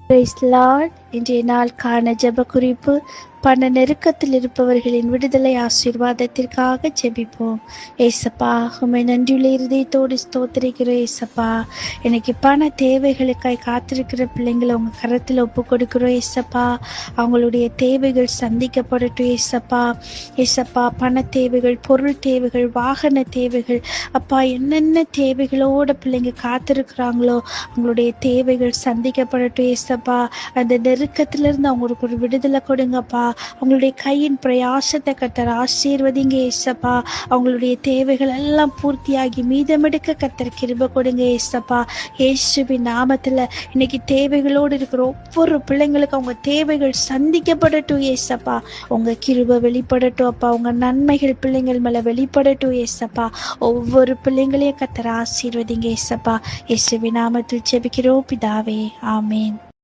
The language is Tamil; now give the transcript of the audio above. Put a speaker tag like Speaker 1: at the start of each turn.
Speaker 1: Price Lord. இன்றைய நாள் காண ஜெப குறிப்பு. பண நெருக்கத்தில் இருப்பவர்களின் விடுதலை ஆசீர்வாதத்திற்காக ஜெபிப்போம். ஏசப்பா, உம்மை நன்றியுள்ள இருதயத்தோடு ஸ்தோத்திரிக்கிறோம். ஏசப்பா, எனக்கு பண தேவைகளுக்காய் காத்திருக்கிற பிள்ளைங்களை உங்க கரத்தில் ஒப்பு கொடுக்கிறோம். ஏசப்பா, அவங்களுடைய தேவைகள் சந்திக்கப்படட்டும். ஏசப்பா, ஏசப்பா, பண தேவைகள், பொருள் தேவைகள், வாகன தேவைகள், அப்பா, என்னென்ன தேவைகளோட பிள்ளைங்க காத்திருக்கிறாங்களோ அவங்களுடைய தேவைகள் சந்திக்கப்படட்டும். ஏசப்பா, அந்த நெருக்கத்திலிருந்து அவங்களுக்கு ஒரு விடுதலை கொடுங்கப்பா. அவங்களுடைய கையின் பிரயாசத்தை கர்த்தர் ஆசீர்வதிங்க. ஏசப்பா, அவங்களுடைய தேவைகள் எல்லாம் பூர்த்தியாகி மீதமெடுக்க கர்த்தர் கிருபை கொடுங்க. ஏசப்பா, இயேசுவின் நாமத்துல இன்னைக்கு தேவைகளோடு இருக்கிற ஒவ்வொரு பிள்ளைங்களுக்கு அவங்க தேவைகள் சந்திக்கப்படட்டும். ஏசப்பா, உங்க கிருபை வெளிப்படட்டும். அப்பா, உங்க நன்மைகள் பிள்ளைங்கள் மேல வெளிப்படட்டும். ஏசப்பா, ஒவ்வொரு பிள்ளைங்களையும் கர்த்தர் ஆசீர்வதிங்க. ஏசப்பா, இயேசுவின் நாமத்தில் ஜெபிக்கிறோம் பிதாவே, ஆமேன்.